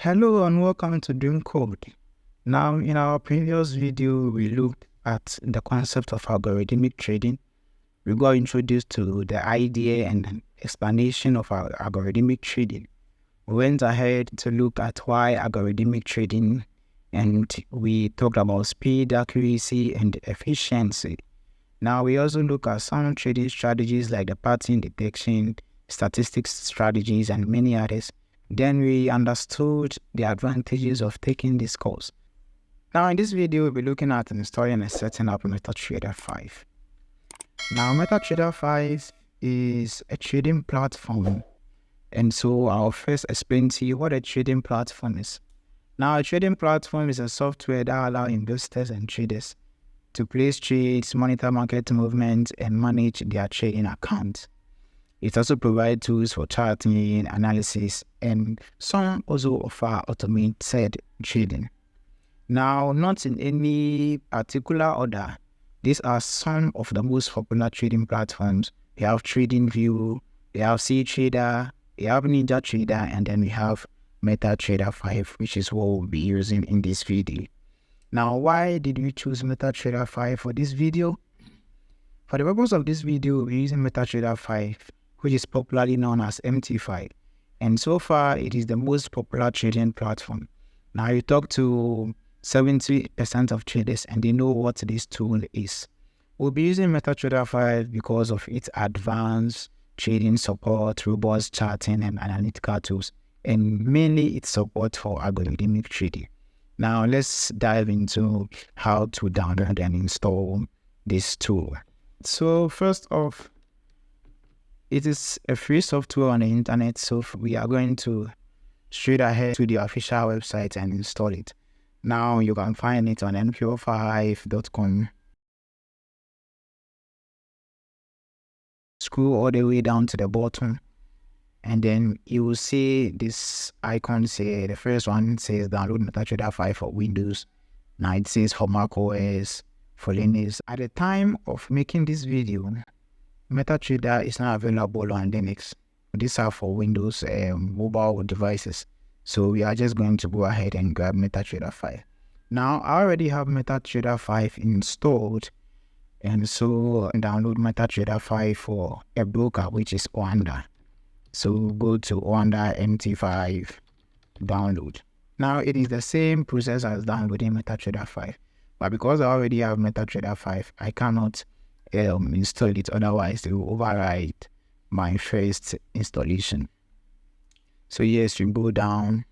Hello and welcome to dreemCode. Now, in our previous video, we looked at the concept of algorithmic trading. We got introduced to the idea and explanation of our algorithmic trading. We went ahead to look at why algorithmic trading, and we talked about speed, accuracy, and efficiency. Now, we also look at some trading strategies like the pattern detection, statistics strategies, and many others. Then we understood the advantages of taking this course. Now in this video, we'll be looking at installing and setting up MetaTrader5. Now MetaTrader5 is a trading platform. And so I'll first explain to you what a trading platform is. Now a trading platform is a software that allows investors and traders to place trades, monitor market movements, and manage their trading accounts. It also provides tools for charting, analysis, and some also offer automated trading. Now, not in any particular order, these are some of the most popular trading platforms. We have TradingView, we have CTrader, we have NinjaTrader, and then we have MetaTrader5, which is what we'll be using in this video. Now, why did we choose MetaTrader5 for this video? For the purpose of this video, we're using MetaTrader5, which is popularly known as MT5. And so far, it is the most popular trading platform. Now, you talk to 70% of traders and they know what this tool is. We'll be using MetaTrader5 because of its advanced trading support, robust charting and analytical tools, and mainly its support for algorithmic trading. Now, let's dive into how to download and install this tool. So first off, it is a free software on the internet, so we are going to straight ahead to the official website and install it. Now you can find it on mpo5.com. Scroll all the way down to the bottom, and then you will see this icon say, the first one says download MetaTrader5 for Windows. Now it says for macOS, for Linux. At the time of making this video, MetaTrader is not available on Linux. These are for Windows mobile devices. So we are just going to go ahead and grab MetaTrader5. Now I already have MetaTrader5 installed, and so download MetaTrader5 for a broker, which is Oanda. So go to Oanda MT5 download. Now it is the same process as downloading MetaTrader5, but because I already have MetaTrader5, I cannot install it, otherwise it will override my first installation. So yes, you go down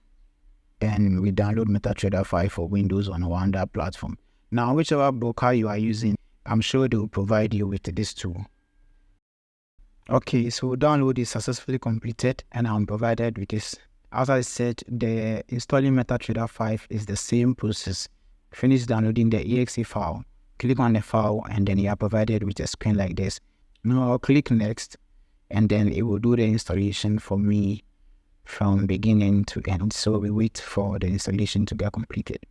and we download MetaTrader5 for Windows on Oanda platform. Now whichever broker you are using, I'm sure they will provide you with this tool. Okay, so download is successfully completed and I'm provided with this. As I said, the installing MetaTrader5 is the same process. Finish downloading the exe file, click on the file, and then you are provided with a screen like this. Now I'll click next, and then it will do the installation for me from beginning to end. So we wait for the installation to get completed.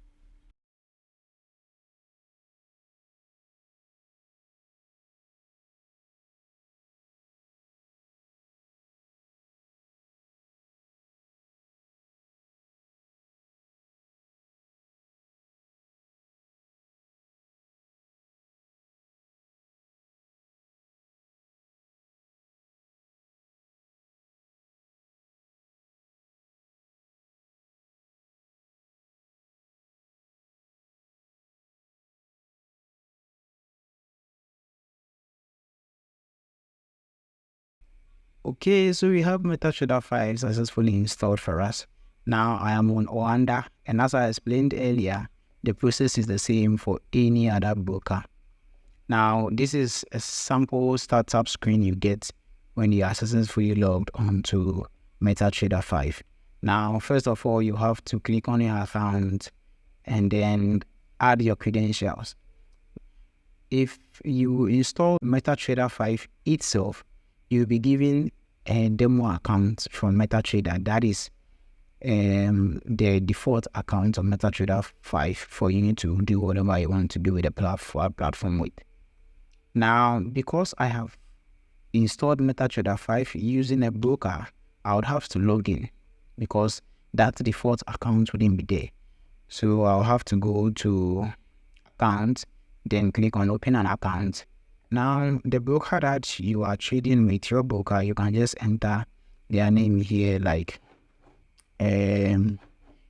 Okay, so we have MetaTrader5 successfully installed for us. Now I am on Oanda, and as I explained earlier, the process is the same for any other broker. Now this is a sample startup screen you get when you are successfully logged onto MetaTrader5. Now first of all, you have to click on your account and then add your credentials. If you install MetaTrader5 itself, you'll be given a demo account from MetaTrader. That is the default account of MetaTrader5 for you to do whatever you want to do with the platform with. Now, because I have installed MetaTrader5 using a broker, I would have to log in because that default account wouldn't be there. So I'll have to go to account, then click on open an account. Now the broker that you are trading with, your broker, you can just enter their name here, like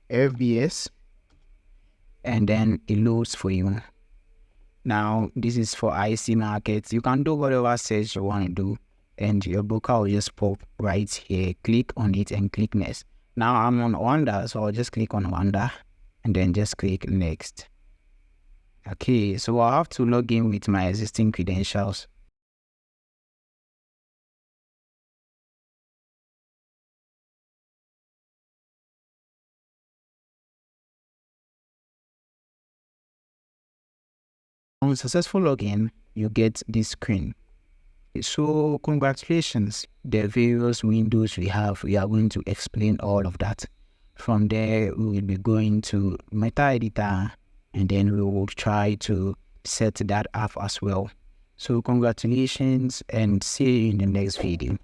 FBS, and then it loads for you. Now this is for IC markets. You can do whatever search you want to do, and your broker will just pop right here. Click on it and click next. Now I'm on Wanda, so I'll just click on Wanda and then just click next. Okay, so I'll have to log in with my existing credentials. On successful login, you get this screen. So congratulations, the various windows we are going to explain all of that. From there, we will be going to meta editor, and then we will try to set that up as well. So congratulations, and see you in the next video.